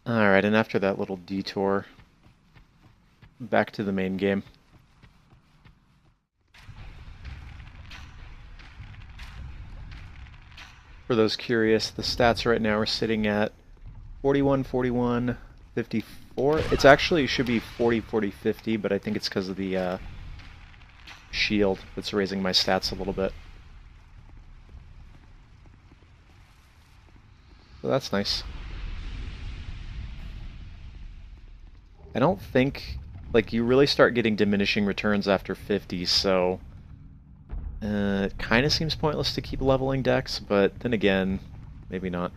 Alright, and after that little detour, back to the main game. For those curious, the stats right now are sitting at 41, 41, 54. It's actually should be 40, 40, 50, but I think it's because of the shield that's raising my stats a little bit. So that's nice. I don't think, like, you really start getting diminishing returns after 50, so it kind of seems pointless to keep leveling decks, but then again, maybe not.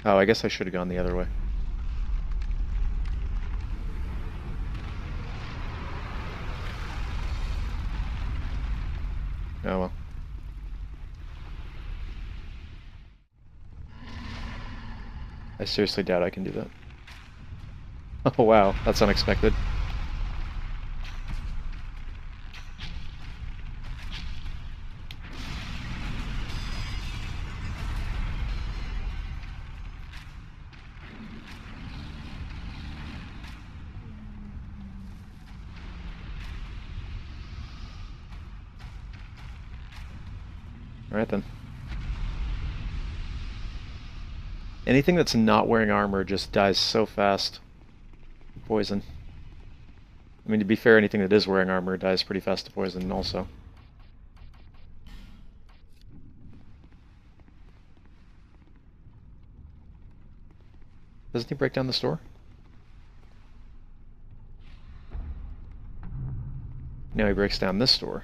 Oh, I guess I should have gone the other way. Oh well. I seriously doubt I can do that. Oh wow, that's unexpected. Alright then. Anything that's not wearing armor just dies so fast. Poison. I mean, to be fair, anything that is wearing armor dies pretty fast to poison also. Doesn't he break down the store? No, he breaks down this store.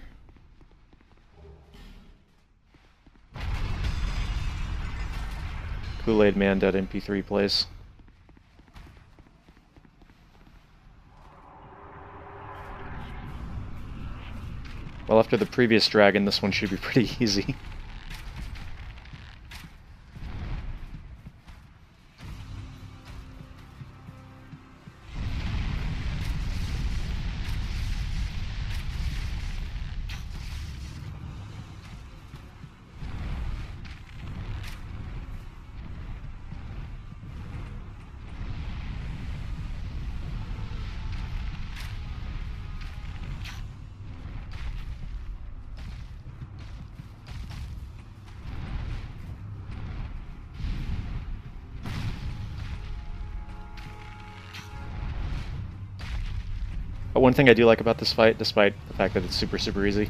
Kool-Aid Man Dead MP3 plays. Well, after the previous dragon, this one should be pretty easy. But one thing I do like about this fight, despite the fact that it's super, super easy,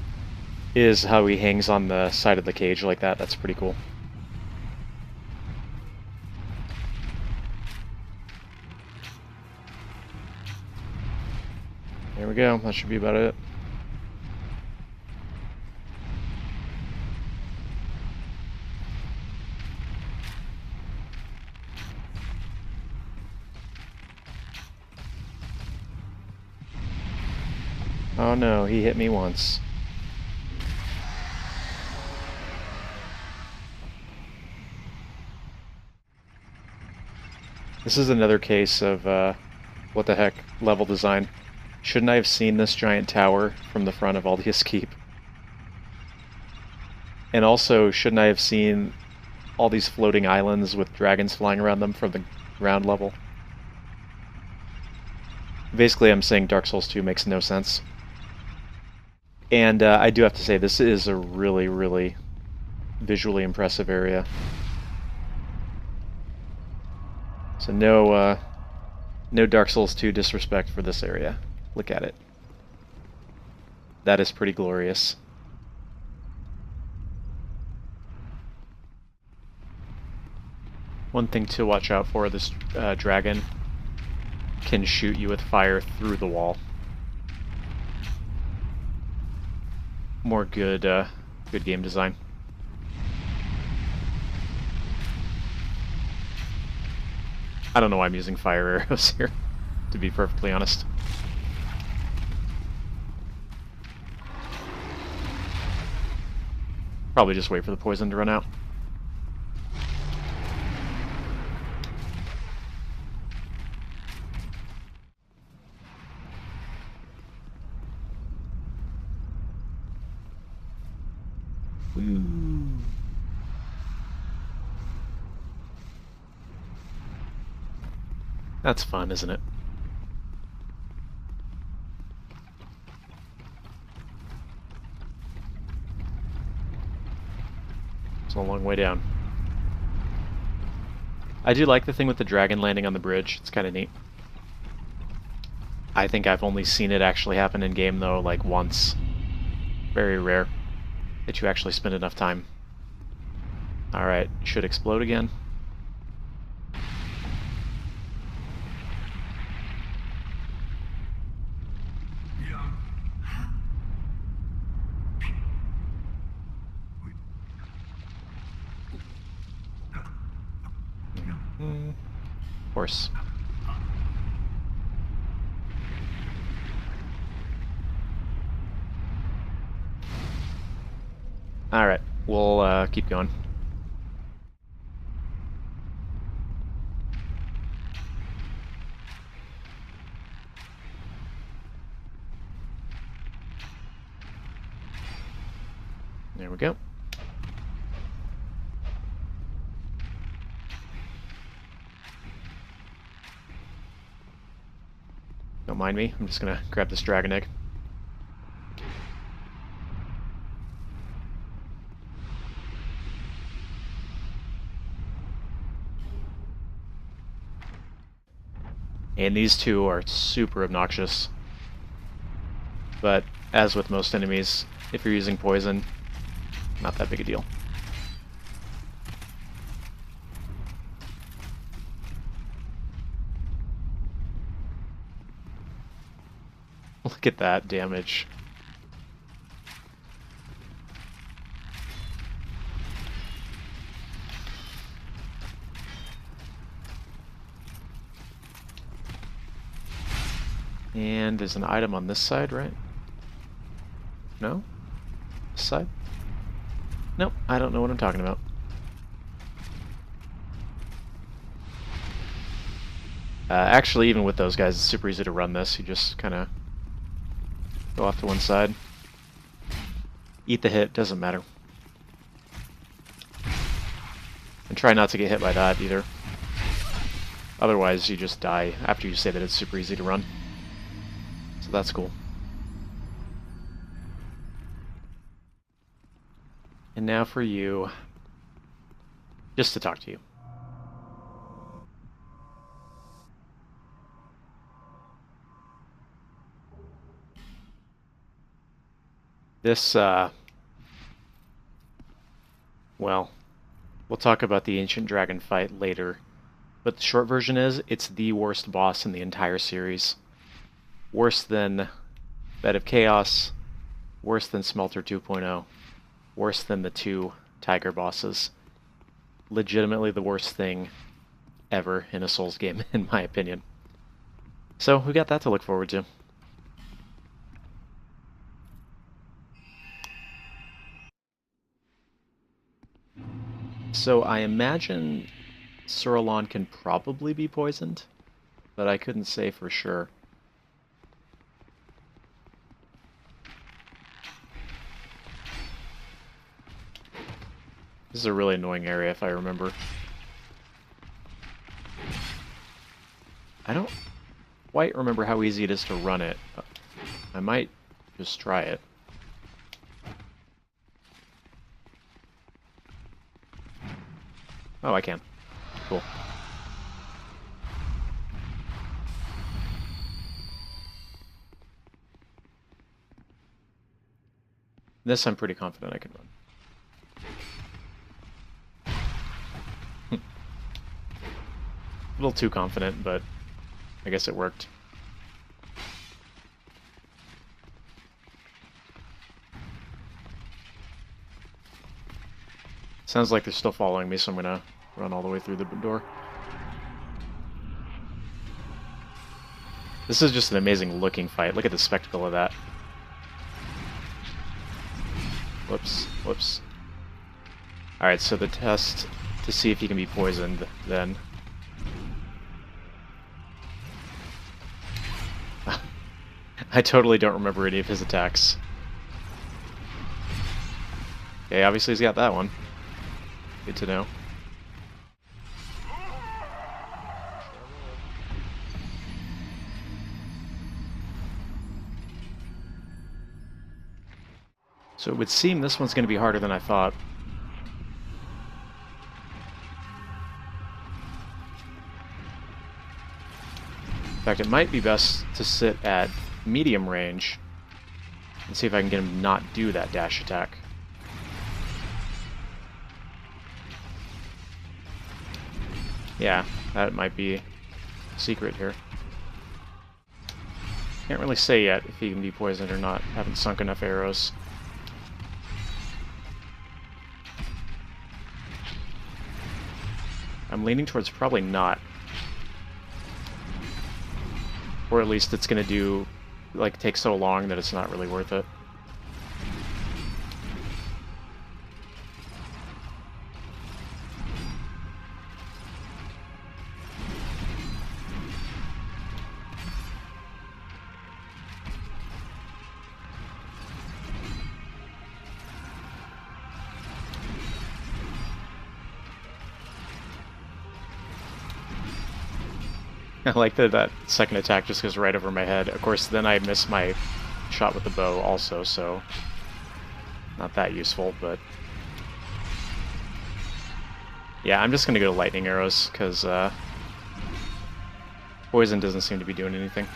is how he hangs on the side of the cage like that. That's pretty cool. There we go. That should be about it. Oh no, he hit me once. This is another case of, what the heck, level design. Shouldn't I have seen this giant tower from the front of Aldia's Keep? And also, shouldn't I have seen all these floating islands with dragons flying around them from the ground level? Basically, I'm saying Dark Souls 2 makes no sense. And I do have to say, this is a really, really visually impressive area. So no Dark Souls 2 disrespect for this area. Look at it. That is pretty glorious. One thing to watch out for, this dragon can shoot you with fire through the wall. More good, good game design. I don't know why I'm using fire arrows here, to be perfectly honest. Probably just wait for the poison to run out. Woo. That's fun, isn't it? It's a long way down. I do like the thing with the dragon landing on the bridge. It's kind of neat. I think I've only seen it actually happen in game, though, like once. Very rare that you actually spend enough time. Alright, should explode again. Of course. Alright, we'll keep going. There we go. Don't mind me, I'm just gonna grab this dragon egg. And these two are super obnoxious. But, as with most enemies, if you're using poison, not that big a deal. Look at that damage. And there's an item on this side, right? No? This side? Nope, I don't know what I'm talking about. Actually, even with those guys, it's super easy to run this. You just kind of go off to one side. Eat the hit, doesn't matter. And try not to get hit by that either. Otherwise, you just die after you say that it's super easy to run. So that's cool. And now for you, just to talk to you. This, well, we'll talk about the Ancient Dragon fight later, but the short version is, it's the worst boss in the entire series. Worse than Bed of Chaos, worse than Smelter 2.0, worse than the two Tiger bosses. Legitimately the worst thing ever in a Souls game, in my opinion. So, we got that to look forward to. So I imagine Suralon can probably be poisoned, but I couldn't say for sure. This is a really annoying area if I remember. I don't quite remember how easy it is to run it. I might just try it. Oh, I can. Cool. This I'm pretty confident I can run. A little too confident, but I guess it worked. Sounds like they're still following me, so I'm gonna run all the way through the door. This is just an amazing looking fight. Look at the spectacle of that. Whoops, whoops. Alright, so the test to see if he can be poisoned, then. I totally don't remember any of his attacks. Okay, obviously he's got that one. Good to know. So it would seem this one's going to be harder than I thought. In fact, it might be best to sit at medium range and see if I can get him to not do that dash attack. Yeah, that might be a secret here. Can't really say yet if he can be poisoned or not. Haven't sunk enough arrows. I'm leaning towards probably not. Or at least it's gonna do, like, take so long that it's not really worth it. I like that that second attack just goes right over my head. Of course, then I miss my shot with the bow also, so not that useful, but yeah, I'm just gonna go to lightning arrows, because poison doesn't seem to be doing anything.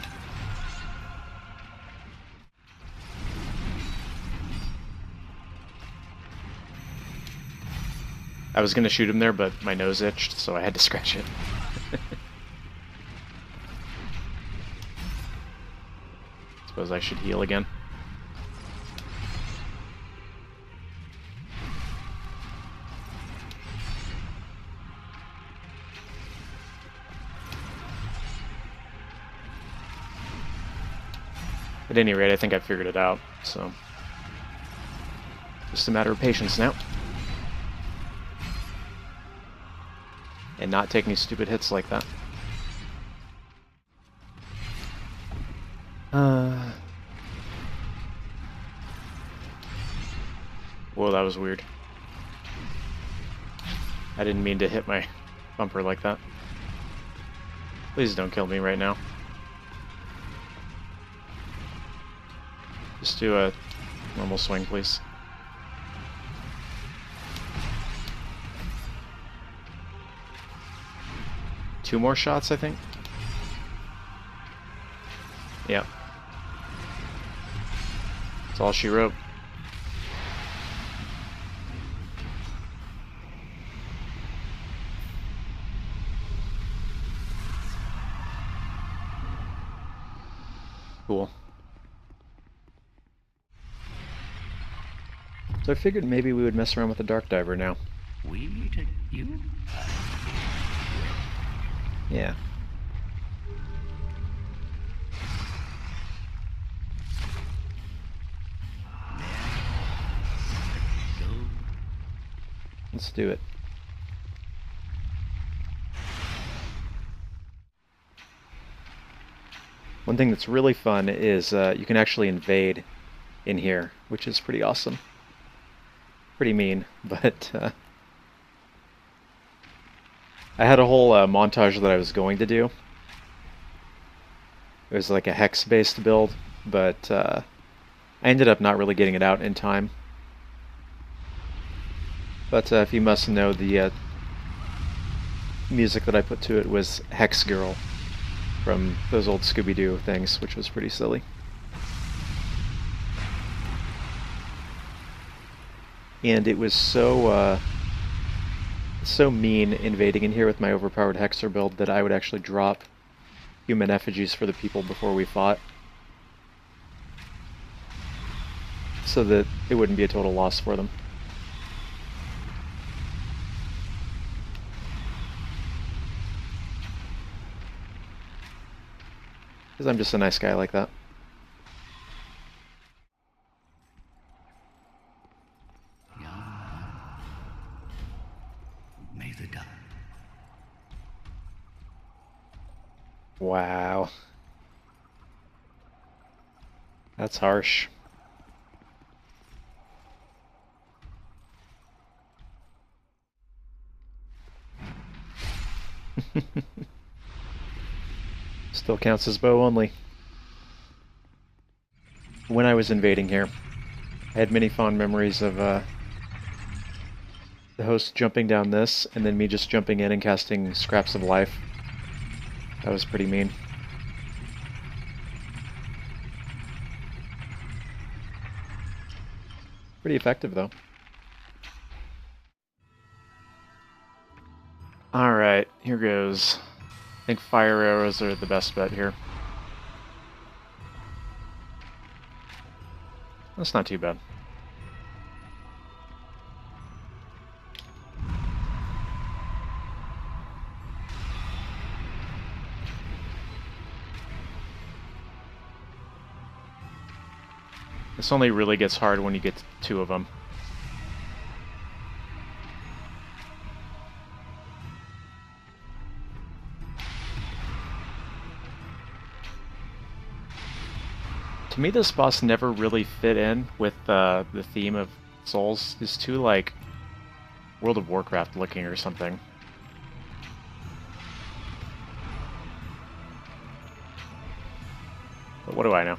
I was gonna shoot him there, but my nose itched, so I had to scratch it. Suppose I should heal again. At any rate, I think I figured it out, so just a matter of patience now. And not take any stupid hits like that. Whoa, that was weird. I didn't mean to hit my bumper like that. Please don't kill me right now. Just do a normal swing, please. Two more shots, I think. Yeah. That's all she wrote. Cool. So I figured maybe we would mess around with the Dark Diver now. You? Yeah. Let's do it. One thing that's really fun is you can actually invade in here, which is pretty awesome. Pretty mean, but I had a whole montage that I was going to do. It was like a hex-based build, but I ended up not really getting it out in time. But if you must know, the music that I put to it was Hex Girl from those old Scooby-Doo things, which was pretty silly. And it was so mean invading in here with my overpowered Hexer build that I would actually drop human effigies for the people before we fought, so that it wouldn't be a total loss for them. Because I'm just a nice guy like that. May the dark. Wow. That's harsh. Still counts as bow only. When I was invading here, I had many fond memories of the host jumping down this, and then me just jumping in and casting Scraps of Life. That was pretty mean. Pretty effective, though. Alright, here goes. I think fire arrows are the best bet here. That's not too bad. This only really gets hard when you get two of them. To me, this boss never really fit in with the theme of Souls. It's too, like, World of Warcraft looking or something. But what do I know?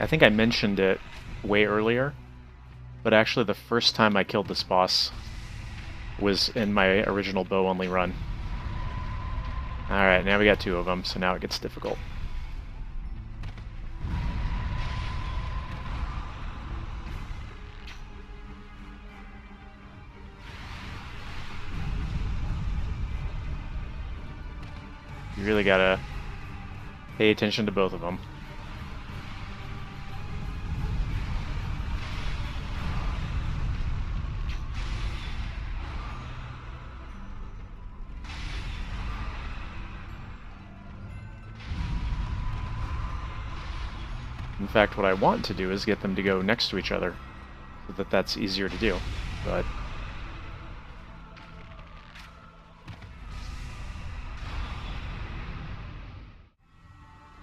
I think I mentioned it way earlier, but actually the first time I killed this boss was in my original bow-only run. Alright, now we got two of them, so now it gets difficult. You really gotta pay attention to both of them. In fact, what I want to do is get them to go next to each other, so that that's easier to do, but...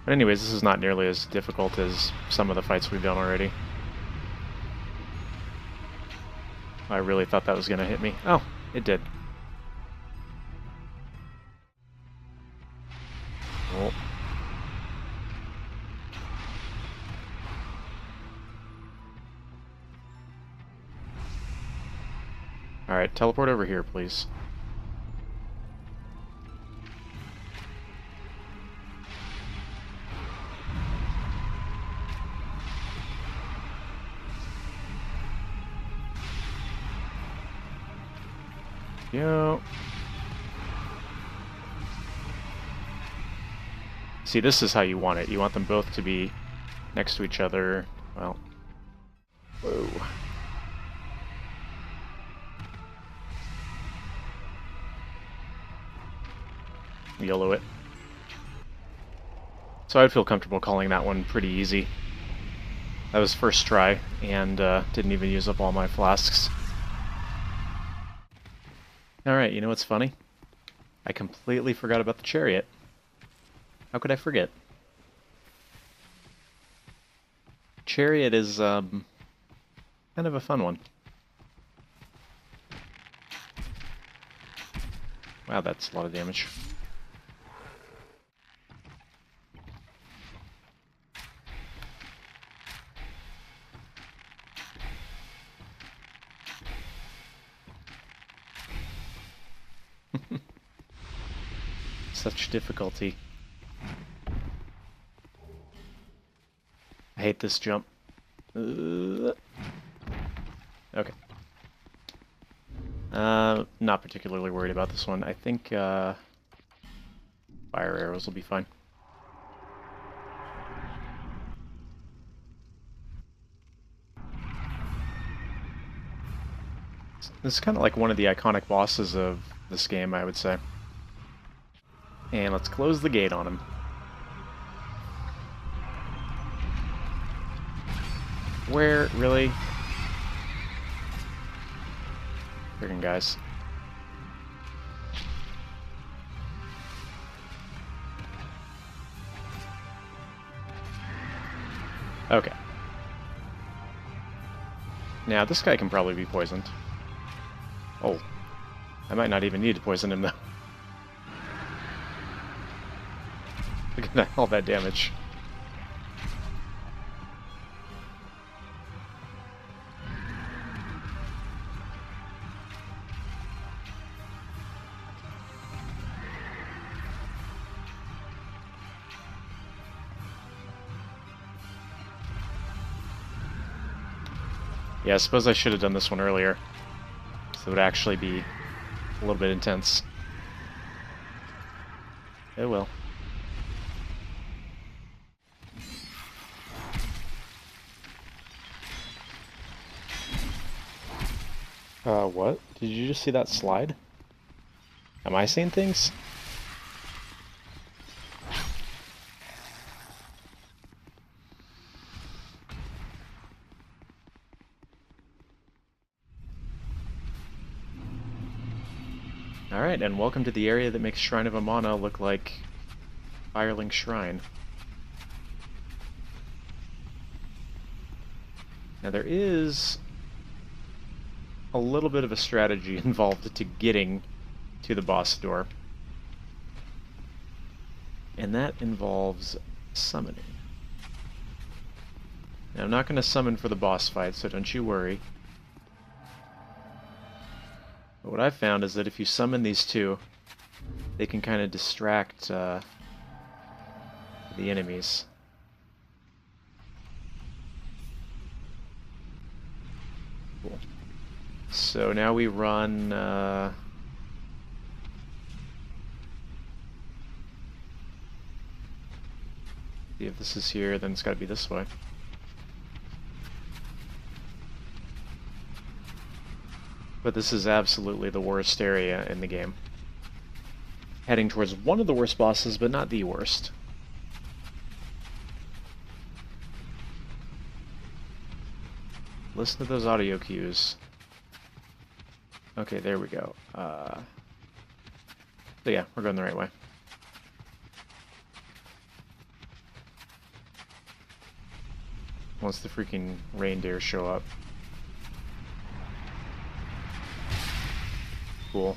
But anyways, this is not nearly as difficult as some of the fights we've done already. I really thought that was going to hit me. Oh, it did. Oh. Alright, teleport over here, please. Yo. See, this is how you want it. You want them both to be next to each other. Well. Whoa. YOLO it. So I'd feel comfortable calling that one pretty easy. That was first try, and didn't even use up all my flasks. Alright, you know what's funny? I completely forgot about the chariot. How could I forget? Chariot is, kind of a fun one. Wow, that's a lot of damage. Such difficulty. I hate this jump. Okay. Not particularly worried about this one. I think fire arrows will be fine. This is kind of like one of the iconic bosses of this game, I would say. And let's close the gate on him. Where? Really? Friggin' guys. Okay. Now, this guy can probably be poisoned. Oh. I might not even need to poison him, though. Look at that, all that damage. Yeah, I suppose I should have done this one earlier. So it would actually be a little bit intense. Oh well. What? Did you just see that slide? Am I seeing things? Alright, and welcome to the area that makes Shrine of Amana look like Firelink Shrine. Now there is a little bit of a strategy involved to getting to the boss door. And that involves summoning. Now I'm not going to summon for the boss fight, so don't you worry. But what I've found is that if you summon these two, they can kind of distract the enemies. Cool. So now we run... see if this is here, then it's got to be this way. But this is absolutely the worst area in the game. Heading towards one of the worst bosses, but not the worst. Listen to those audio cues. Okay, there we go. So yeah, we're going the right way. Once the freaking reindeer show up. Cool.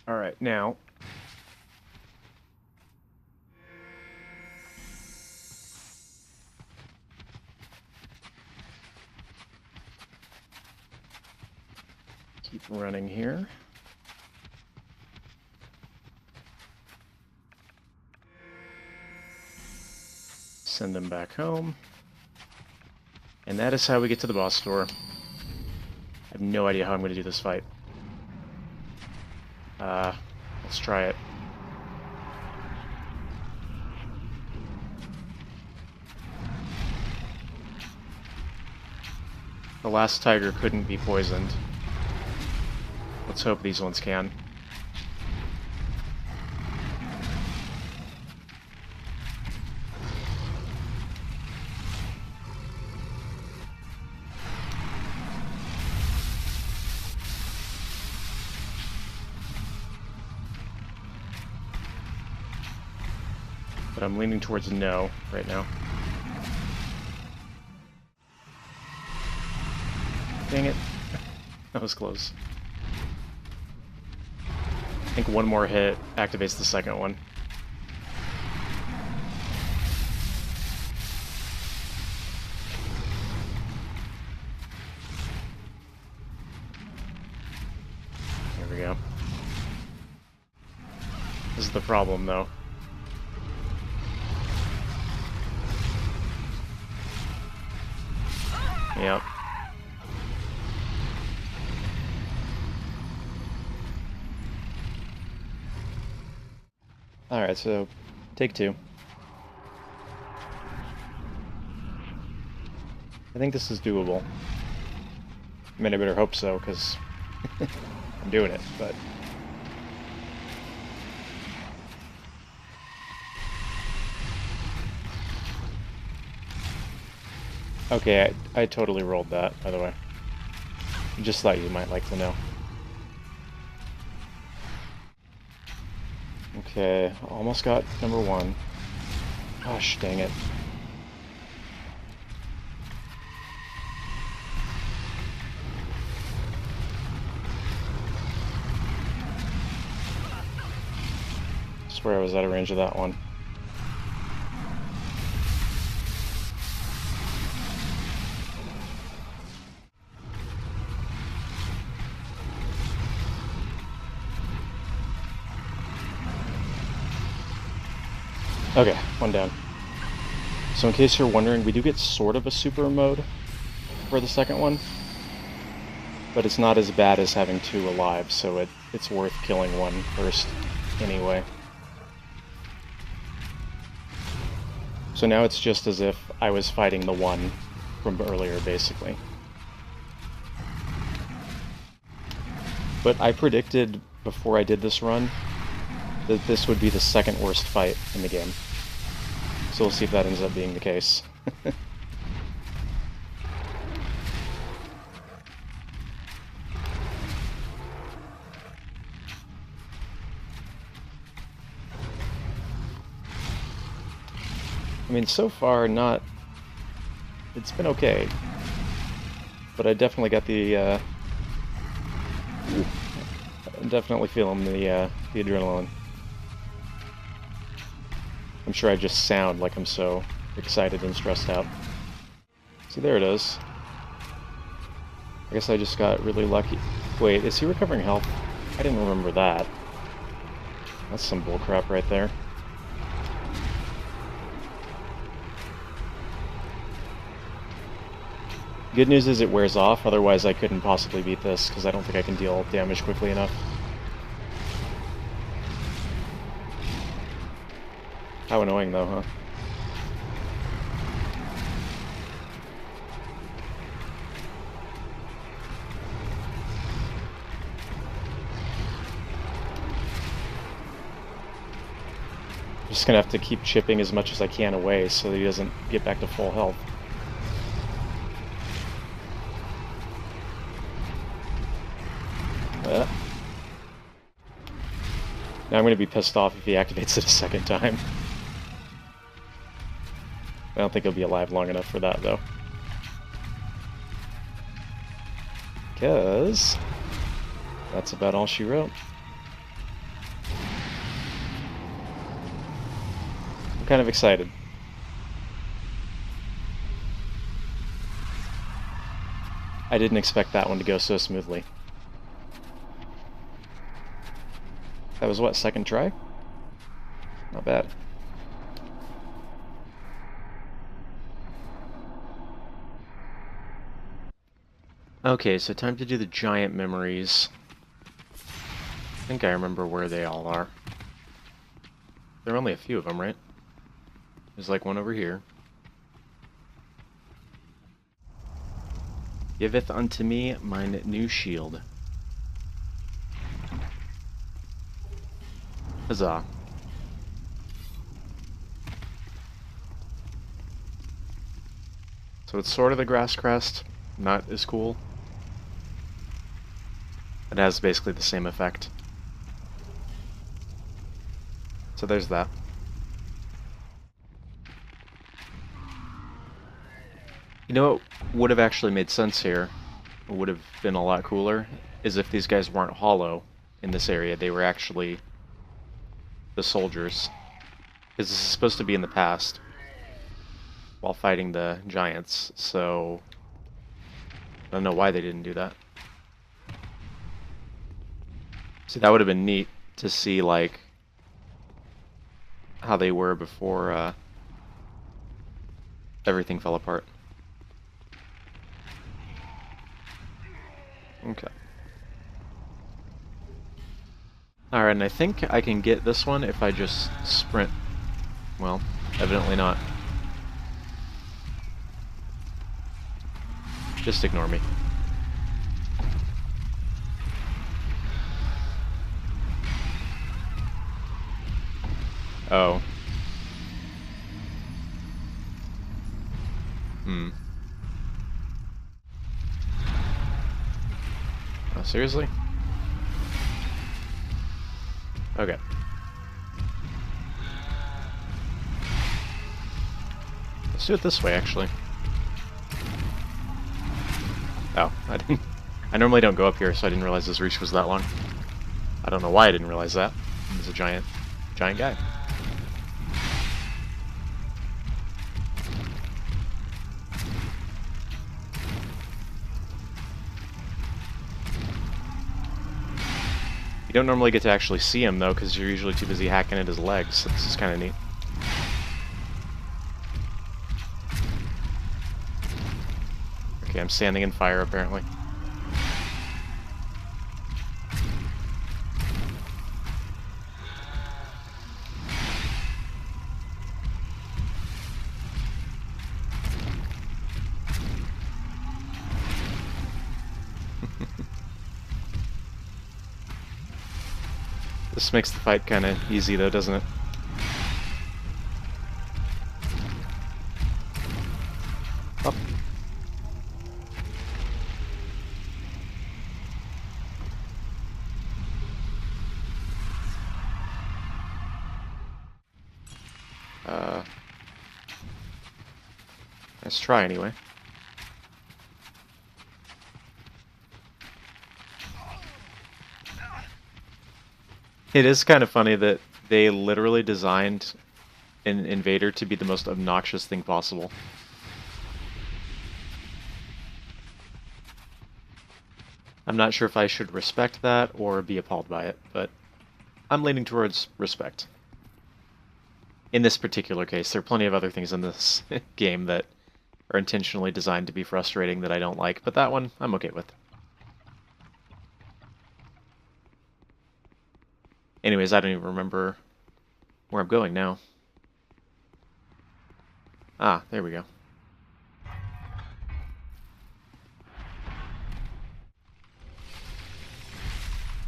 Alright, now... keep running here. Send them back home. And that is how we get to the boss door. I have no idea how I'm going to do this fight. Let's try it. The last tiger couldn't be poisoned. Let's hope these ones can. But I'm leaning towards no right now. Dang it. That was close. I think one more hit activates the second one. There we go. This is the problem, though. Yep. Alright, so take two. I think this is doable. I mean, I better hope so, because I'm doing it, but... Okay, I totally rolled that, by the way. Just thought you might like to know. Okay, almost got number one. Gosh, dang it. Swear I was out of range of that one. Okay, one down. So in case you're wondering, we do get sort of a super mode for the second one, but it's not as bad as having 2 alive, so it's worth killing one first anyway. So now it's just as if I was fighting the one from earlier, basically. But I predicted before I did this run that this would be the second worst fight in the game. So we'll see if that ends up being the case. I mean, so far, not... It's been okay. But I definitely got the, I'm definitely feeling the adrenaline. I'm sure I just sound like I'm so excited and stressed out. So there it is. I guess I just got really lucky. Wait, is he recovering health? I didn't remember that. That's some bullcrap right there. Good news is it wears off, otherwise I couldn't possibly beat this, because I don't think I can deal damage quickly enough. How annoying though, huh? Just gonna have to keep chipping as much as I can away so that he doesn't get back to full health. Now I'm going to be pissed off if he activates it a second time. I don't think he'll be alive long enough for that, though. Because that's about all she wrote. I'm kind of excited. I didn't expect that one to go so smoothly. That was what, second try? Not bad. Okay, so time to do the giant memories. I think I remember where they all are. There are only a few of them, right? There's like one over here. Giveth unto me mine new shield. Huzzah. So it's sort of the grass crest, not as cool. It has basically the same effect. So there's that. You know what would have actually made sense here, would have been a lot cooler, is if these guys weren't hollow in this area, they were actually the soldiers. Because this is supposed to be in the past, while fighting the giants, so I don't know why they didn't do that. See, that would have been neat to see, like, how they were before everything fell apart. Okay. Alright, and I think I can get this one if I just sprint. Well, evidently not. Just ignore me. Oh. Oh, seriously? Okay. Let's do it this way, actually. Oh, I didn't... I normally don't go up here, so I didn't realize this reach was that long. I don't know why I didn't realize that. He's a giant guy. You don't normally get to actually see him, though, because you're usually too busy hacking at his legs, so this is kind of neat. Okay, I'm standing in fire, apparently. This makes the fight kind of easy, though, doesn't it? Up. Let's try anyway. It is kind of funny that they literally designed an invader to be the most obnoxious thing possible. I'm not sure if I should respect that or be appalled by it, but I'm leaning towards respect. In this particular case, there are plenty of other things in this game that are intentionally designed to be frustrating that I don't like, but that one I'm okay with. Anyways, I don't even remember where I'm going now. Ah, there we go.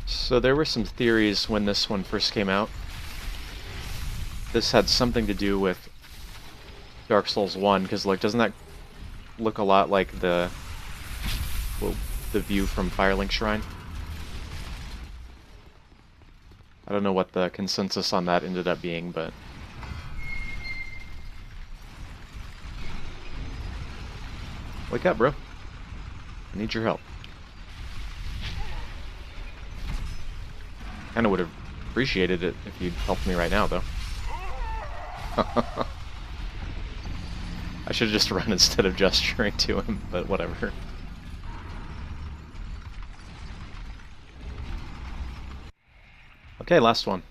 So there were some theories when this one first came out. This had something to do with Dark Souls 1, because like, doesn't that look a lot like the view from Firelink Shrine? I don't know what the consensus on that ended up being, but... Wake up, bro. I need your help. Kinda would have appreciated it if you'd helped me right now, though. I should have just run instead of gesturing to him, but whatever. Okay, last one.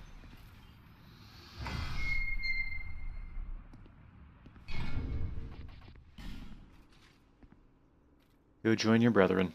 Go join your brethren.